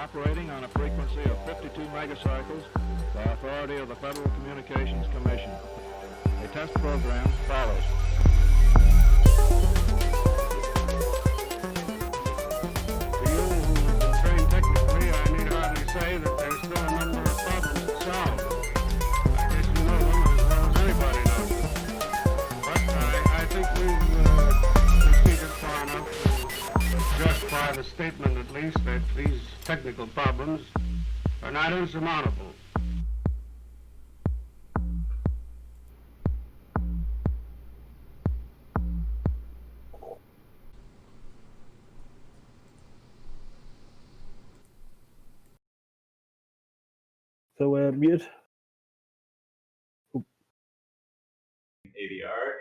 operating on a frequency of 52 megacycles by authority of the Federal Communications Commission. A test program follows. To you who are trained technically, I need hardly say that there's still a number of problems to solve. I guess you know them as well as anybody knows them. But I think we've proceeded far enough to justify the statement, at least, that these technical problems are not insurmountable. So we're mute. ADR,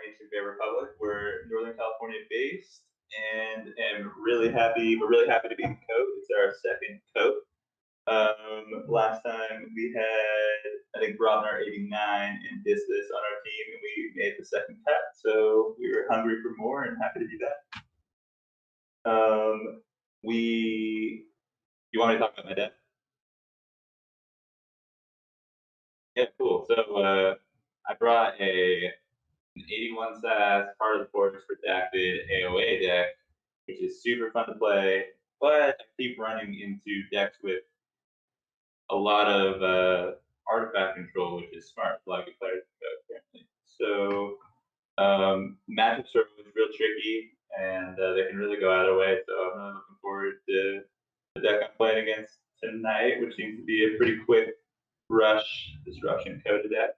Ancient Bay Republic. We're Northern California based, and am really happy. We're really happy to be in KOTE. It's our second KOTE. Last time we had, I think, Brodner 89 and Discus on our team, and we made the second cut. So we were hungry for more and happy to do that. You want me to talk about my deck? Yeah, cool. So I brought an 81 SAS Part of the Fortress Redacted AOA deck, which is super fun to play, but I keep running into decks with a lot of artifact control, which is smart. A lot of good players apparently. So matchups are real tricky, and they can really go out of the way. So I'm really looking forward to the deck I'm playing against tonight, which seems to be a pretty quick rush disruption coded deck.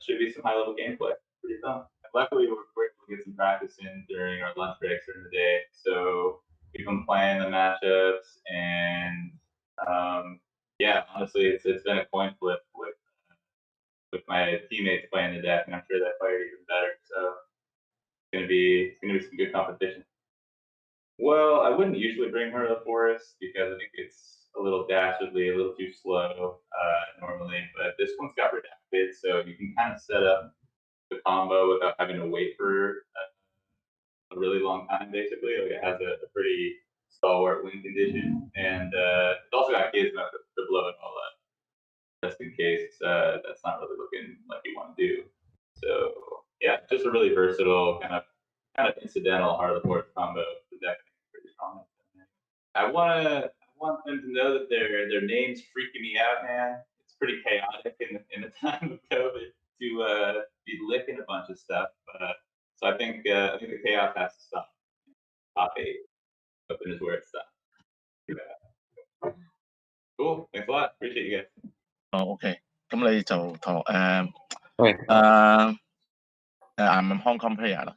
Should be some high level gameplay. Pretty fun. Luckily, we're able to get some practice in during our lunch breaks during the day. So we've been playing the matchups, and yeah, honestly, it's been a coin flip with my teammates playing the deck, and I'm sure they play even better. So it's gonna be some good competition. Well, I wouldn't usually bring her to the forest because I think it's a little dastardly, a little too slow normally. But this one's got redacted, so you can kind of set up the combo without having to wait for a really long time. Basically, like it has a pretty stalwart win condition, and it's also got gizmo to blow it all up, just in case that's not really looking like you want to do. So yeah, just a really versatile kind of incidental heart of the forest combo. The deck is pretty strong. I want them to know that their name's freaking me out, man. It's pretty chaotic in the time of COVID to be licking a bunch of stuff. So I think the chaos has to stop. Top 8 open is where it stops. Cool. Thanks a lot. Appreciate you guys. OK， 咁你就同I'm Hong Kong player 啦。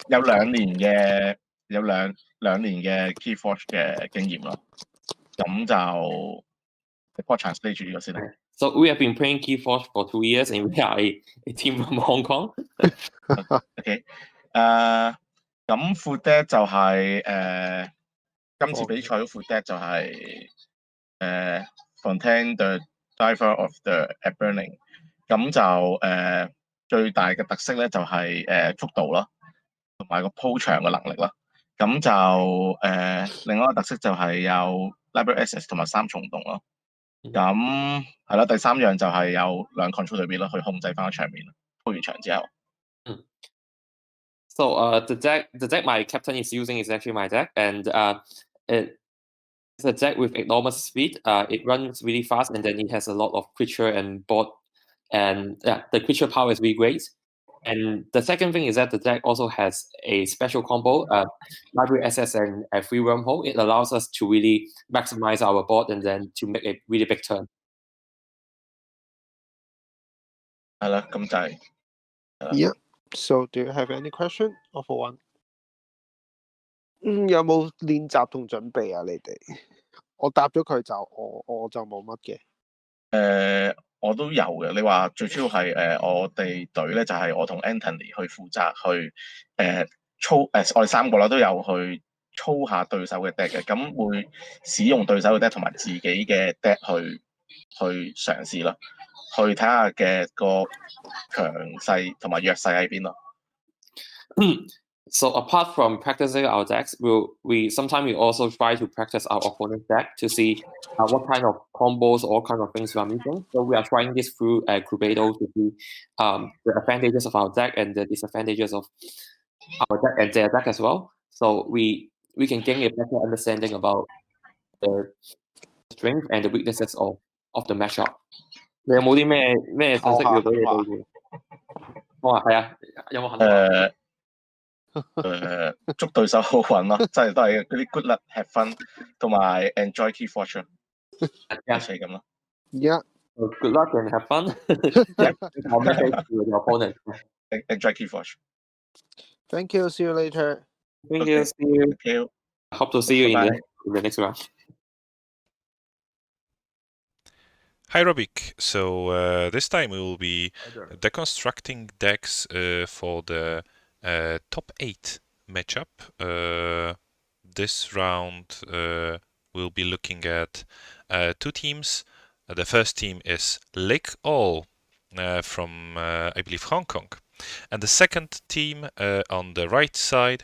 有兩年嘅 Keyforge 嘅經驗咯，咁就幫我 translate 住呢個先啦。So we have been playing Keyforge for 2 years, and we are a team from Hong Kong. OK， 咁副 deck 就係今次比賽嗰副 deck 就係Fontaine the Diver of the Burning， 咁就最大嘅特色咧就係速度咯，同埋個鋪場嘅能力咯。咁就另外一個特色就係有 Library Access 同埋3重動咯。咁係啦，第3樣就係有兩 control 對面咯，去控制翻個場面。鋪完場之後。So the deck my captain is using is actually my deck, and it's a deck with enormous speed. It runs really fast, and then it has a lot of creature and board, and the creature power is really great. And the second thing is that the deck also has a special combo, Library Access and a free wormhole. It allows us to really maximize our board and then to make a really big turn. 係啦，咁就係。Yeah. So do you have any question or for one? 有冇練習同準備啊？你哋我答咗佢就我就冇乜嘅。我都有嘅。你話最主要係我哋隊咧就係我同 Anthony 去負責去操我哋3個啦都有去操下對手嘅 deck 嘅，咁會使用對手嘅 deck 同埋自己嘅 deck 去嘗試咯，去睇下嘅個強勢同埋弱勢喺邊咯。So apart from practicing our decks, we sometimes also try to practice our opponent's deck to see what kind of combos or what kind of things we are missing. So we are trying this through Cluedo to see the advantages of our deck and the disadvantages of our deck and their deck as well. So we can gain a better understanding about the strength and the weaknesses of the matchup. 你有冇啲咩信息要俾你哋嘅？我話係啊，有冇肯話？祝對手好運咯，真係都係嗰啲 good luck、have fun 同埋 enjoy Keyforge 咯，一齊咁咯。Yeah. So good luck and have fun. Our message to the opponent. Enjoy Keyforge. Thank you. See you later. Thank you. See you. Thank you. Hope to see you in the next round. Hi Robic, so this time we will be deconstructing decks for the top 8 matchup. This round we'll be looking at 2 teams. The first team is Lake All from I believe Hong Kong, and the second team on the right side,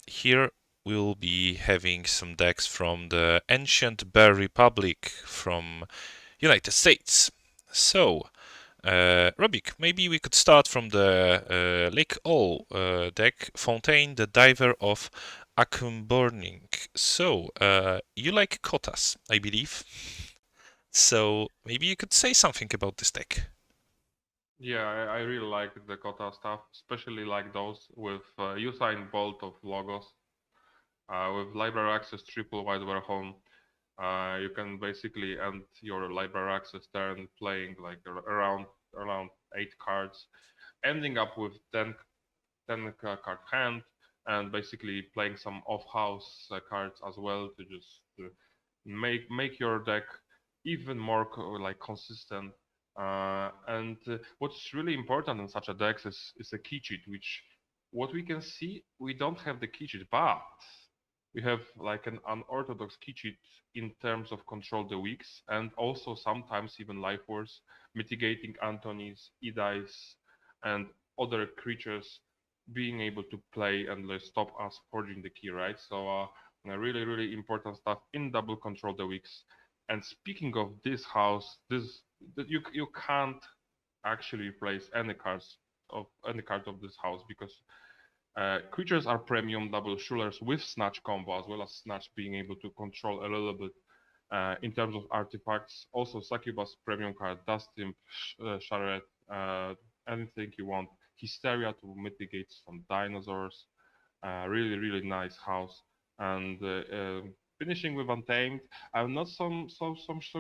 here we'll be having some decks from the Ancient Bear Republic from United States. So, Robic, maybe we could start from the Lake All deck, Fontaine, the Diver of Akumburning. So, you like kotas, I believe. So, maybe you could say something about this deck. Yeah, I really like the Kota stuff, especially like those with Usain Bolt of Logos. With library access triple wide home, you can basically end your library access turn playing like around 8 cards, ending up with 10 card hand, and basically playing some off-house cards as well to just make your deck even more consistent. And what's really important in such a deck is a key cheat, which what we can see, we don't have the key cheat, but we have like an unorthodox key cheat in terms of control the weaks, and also sometimes even life force, mitigating Antonies, Edis, and other creatures being able to play and stop us forging the key, right? So really, really important stuff in double control the weaks. And speaking of this house, you can't actually replace any card of this house, because creatures are premium double shulers with Snatch combo, as well as Snatch being able to control a little bit in terms of artifacts. Also, Succubus premium card, Dust Imp, Chariot, anything you want. Hysteria to mitigate some dinosaurs. Really, really nice house. And finishing with Untamed, I'm not so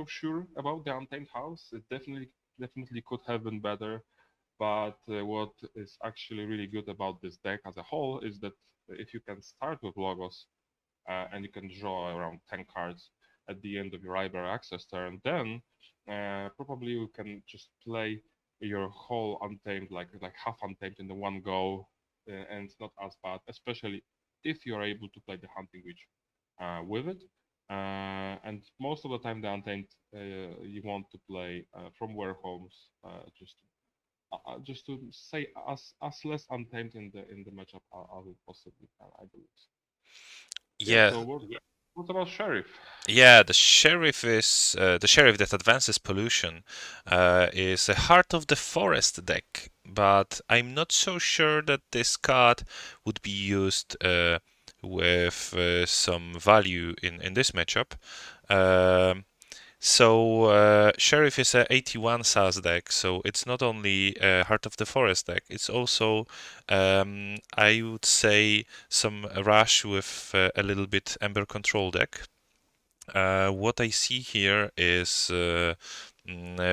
sure about the Untamed house. It definitely could have been better. But what is actually really good about this deck as a whole is that if you can start with Logos and you can draw around 10 cards at the end of your library access turn, then probably you can just play your whole Untamed, like half Untamed in the one go, and it's not as bad, especially if you're able to play the Hunting Witch with it. And most of the time the Untamed you want to play from Warehomes, just to say as less Untamed in the matchup as possibly, I believe. Yeah. So what about Sheriff? Yeah, the Sheriff is the Sheriff that advances pollution is a Heart of the Forest deck, but I'm not so sure that this card would be used with some value in this matchup. So Sheriff is a 81 SAS deck, so it's not only a Heart of the Forest deck, it's also, I would say, some Rush with a little bit Ember Control deck. What I see here is a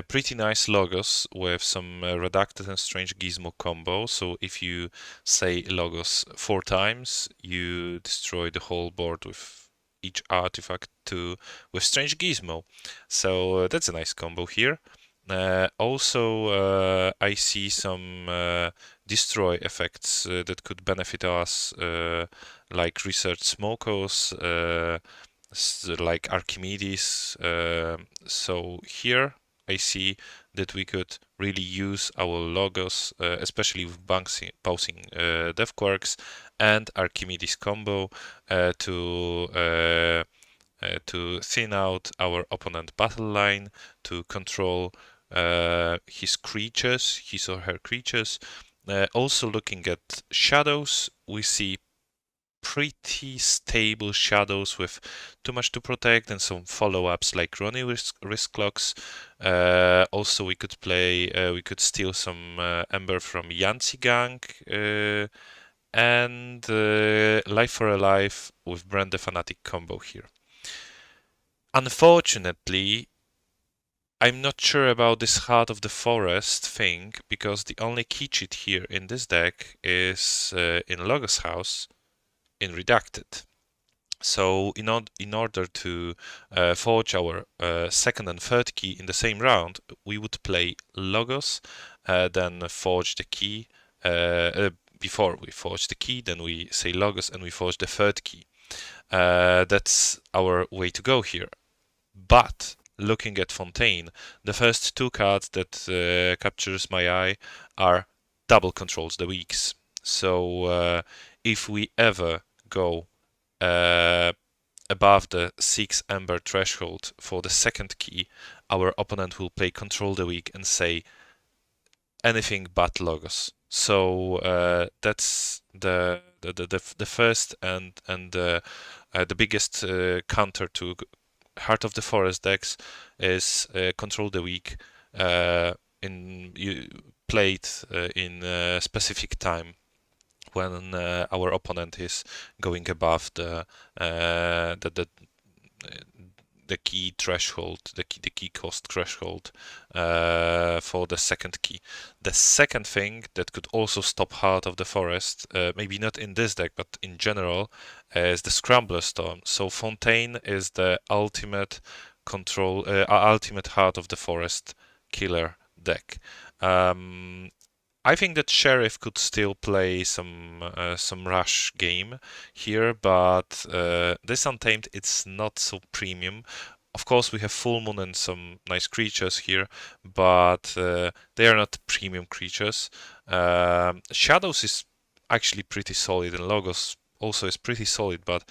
pretty nice Logos with some Redacted and Strange Gizmo combo. So if you say Logos 4 times, you destroy the whole board with each artifact with Strange Gizmo. So that's a nice combo here. Also, I see some destroy effects that could benefit us, like Research Smokos, like Archimedes. So here I see that we could really use our logos, especially with pausing DevQuarks and Archimedes combo to thin out our opponent battle line, to control his or her creatures. Also looking at shadows, we see pretty stable shadows with too much to protect and some follow-ups like Ronnie risk clocks. Also, we could steal some Ember from Yancy Gang and Life for a Life with Brand the Fanatic combo here. Unfortunately, I'm not sure about this Heart of the Forest thing, because the only key cheat here in this deck is in Logos House in Redacted. So in order to forge our second and third key in the same round, we would play Logos, then forge the key. Before we forge the key, then we say Logos and we forge the third key. That's our way to go here. But looking at Fontaine, the first two cards that captures my eye are double controls the weaks. So if we ever go above the 6 Ember threshold for the second key, our opponent will play Control the Weak and say anything but Logos. So that's the first and the biggest counter to Heart of the Forest decks is Control the Weak played in a specific time when our opponent is going above the key threshold, the key cost threshold for the second key. The second thing that could also stop Heart of the Forest, maybe not in this deck, but in general, is the Scrambler Storm. So Fontaine is the ultimate ultimate Heart of the Forest killer deck. I think that Sheriff could still play some rush game here, but this Untamed, it's not so premium. Of course, we have Full Moon and some nice creatures here, but they are not premium creatures. Shadows is actually pretty solid, and Logos also is pretty solid, but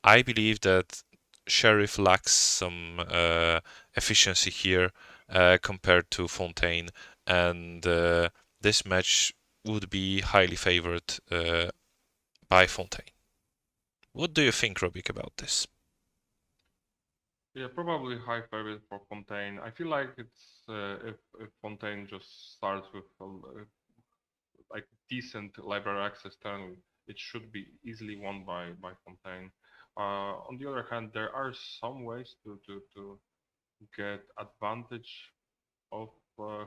I believe that Sheriff lacks some efficiency here compared to Fontaine, and this match would be highly favored by Fontaine. What do you think, Robic, about this? Yeah, probably high favorite for Fontaine. I feel like it's if Fontaine just starts with like decent library access turn, it should be easily won by Fontaine. On the other hand, there are some ways to get advantage of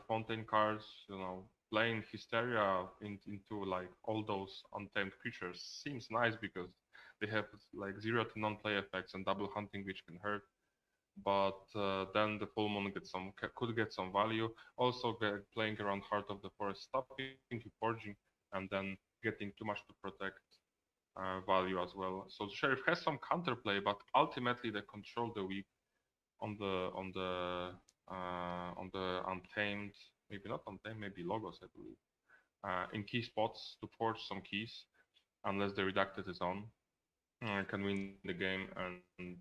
Fontaine cards. You know, playing Hysteria into like all those untamed creatures seems nice because they have like 0 to non-play effects and double hunting, which can hurt. But then the Full Moon could get some value. Also, playing around Heart of the Forest, stopping Keyforging, and then getting too much to protect value as well. So the Sheriff has some counterplay, but ultimately they control the weak on the Untamed, maybe not Untamed, maybe Logos, I believe, in key spots to forge some keys, unless the Redacted is on. Can win the game, and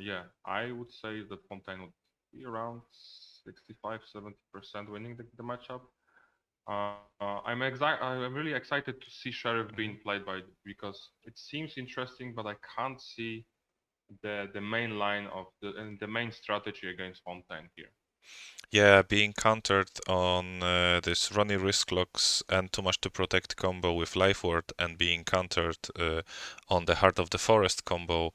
yeah, I would say that Fontaine would be around 65-70% winning the matchup. I'm really excited to see Sheriff being played because it seems interesting, but I can't see the main line of the main strategy against Fontaine here. Yeah, being countered on this Ronnie risk locks and too much to protect combo with Life Ward, and being countered on the Heart of the Forest combo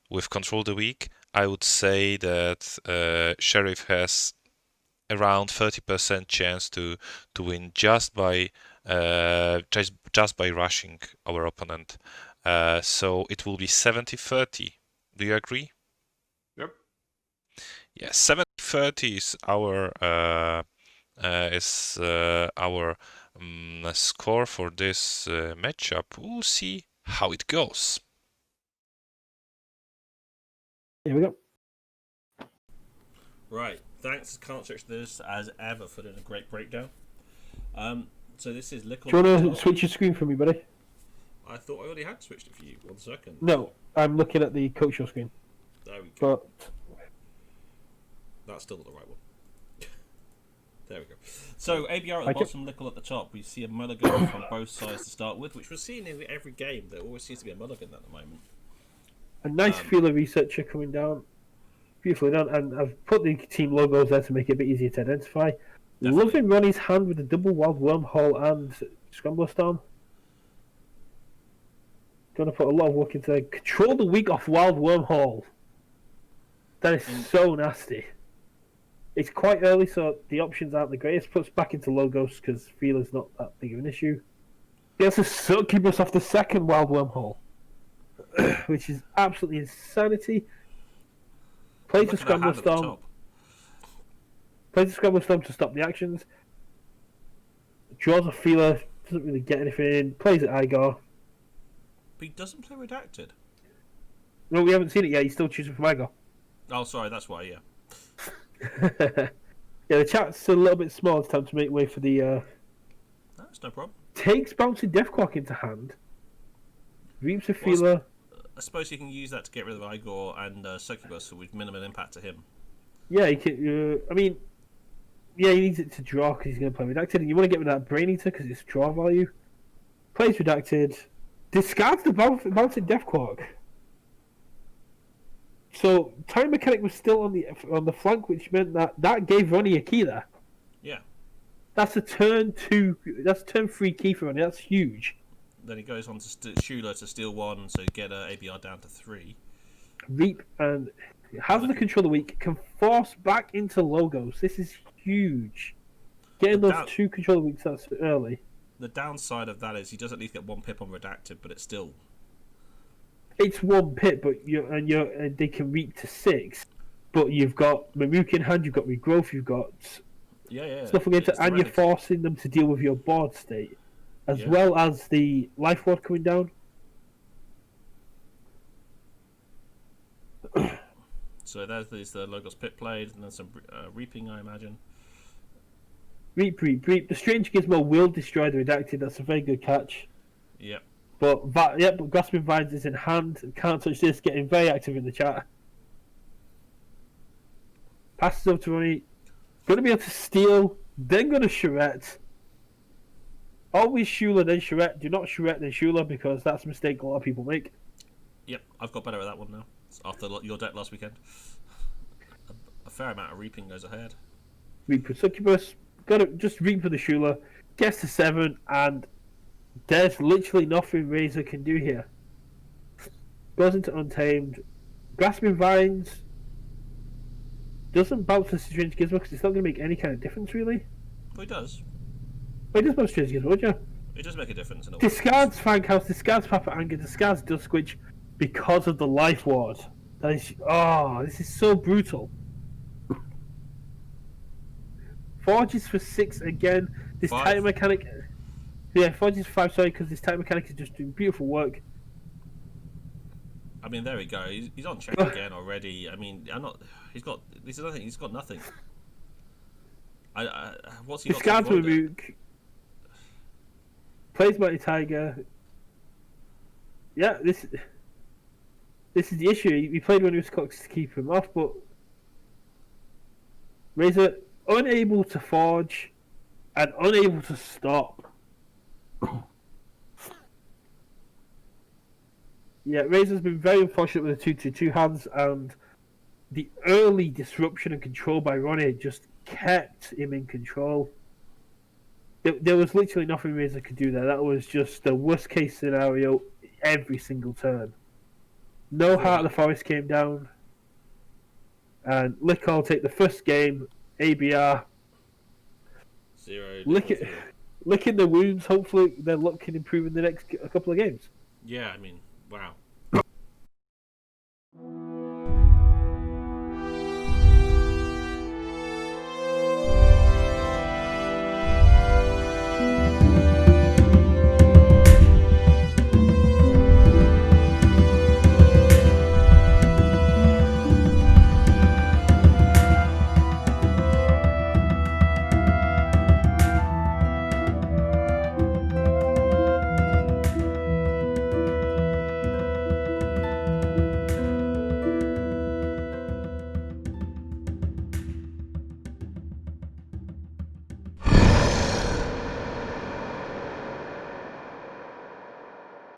with Control the Weak, I would say that Sheriff has around 30% chance to win just by rushing our opponent. So it will be 70-30. Do you agree? Yep. Yeah, 70-30 is our score for this matchup. We'll see how it goes. Here we go. Right. thanks, can't switch this as ever for doing a great breakdown. So this is Lickle. Do you want to switch your screen for me, buddy? I thought I already had switched it for you. 1 second. No, I'm looking at the coach show screen. There we go. But that's still not the right one. There we go. So ABR at the bottom, Lickle at the top. We see a mulligan from both sides to start with, which we're seeing in every game. There always seems to be a mulligan at the moment. A nice feeler researcher coming down. Beautifully done. And I've put the team logos there to make it a bit easier to identify. Definitely. Loving Ronnie's hand with the double wild wormhole and scrambler storm. Going to put a lot of work into that. Control the weak off wild wormhole. That is so nasty. It's quite early, so the options aren't the greatest. Puts back into logos because feeler's not that big of an issue. He has a succubus off the second wild wormhole, which is absolutely insanity. Plays the scrambler storm. Plays the scrambler storm to stop the actions. Draws a feeler. Doesn't really get anything. Plays at Igor. But he doesn't play Redacted. No, we haven't seen it yet. He's still choosing from Igor. Oh, sorry, that's why, yeah. Yeah, the chat's a little bit small. It's time to make way for the... That's no problem. Takes Bouncing Deathquark into hand. Reaps a feeler. I suppose you can use that to get rid of Igor and Succubus with minimum impact to him. Yeah, he can, I mean... Yeah, he needs it to draw because he's going to play Redacted. And you want to get rid of that Brain Eater because it's draw value. Plays Redacted. Discards the Bouncing Deathquark. So time mechanic was still on the flank, which meant that gave Ronnie a key there. Yeah. That's a turn 2. That's turn 3 key for Ronnie. That's huge. Then he goes on to Shula to steal 1, so get ABR down to 3. Reap and has the controller weak. Can force back into logos. This is huge. Getting those 2 controller weeks that's early. The downside of that is he does at least get 1 pip on Redacted, but it's still. It's 1 pip, but they can reap to 6. But you've got Maruk in hand, you've got Regrowth, you've got stuff against it, and you're forcing them to deal with your board state, as well as the life ward coming down. So there's the Logos pit played, and then some reaping, I imagine. Reap. The Strange Gizmo will destroy the Redacted. That's a very good catch. Yep. But Grasping Vines is in hand. Can't touch this. Getting very active in the chat. Passes over to Ronnie. Going to be able to steal. Then going to Charette. Always Shula, then Charette. Do not Charette, then Shula, because that's a mistake a lot of people make. Yep, I've got better at that one now. After your deck last weekend. A fair amount of reaping goes ahead. Reap with Succubus. Got to just reap for the Shula. Gets to 7, and there's literally nothing Razor can do here. Goes into Untamed. Grasping Vines doesn't bounce the Strange Gizmo because it's not going to make any kind of difference, really. Well, he does. Well, he does bounce Strange Gizmo, would you? It does make a difference. Discards Fang House, discards Papa Anger, discards Duskwitch because of the Life Ward. That is, this is so brutal. Forges for 6 again. This Titan mechanic. Yeah, Forges for 5. Sorry, because this Titan mechanic is just doing beautiful work. I mean, there we go. He's on check again already. I mean, I'm not. He's got. This is nothing. He's got nothing. What's he got? Discards Maruk. Plays Mighty Tiger. Yeah, this is the issue. He played when he was Cox to keep him off, but Razor unable to forge and unable to stop. Yeah, Razor's been very unfortunate with the 2-2 hands, and the early disruption and control by Ronnie just kept him in control. There was literally nothing Razor could do there. That was just the worst case scenario every single turn. No Heart of the Forest came down, and Lickle take the first game. ABR 0. Licking the wounds. Hopefully their luck can improve in the next couple of games. Yeah, I mean, wow.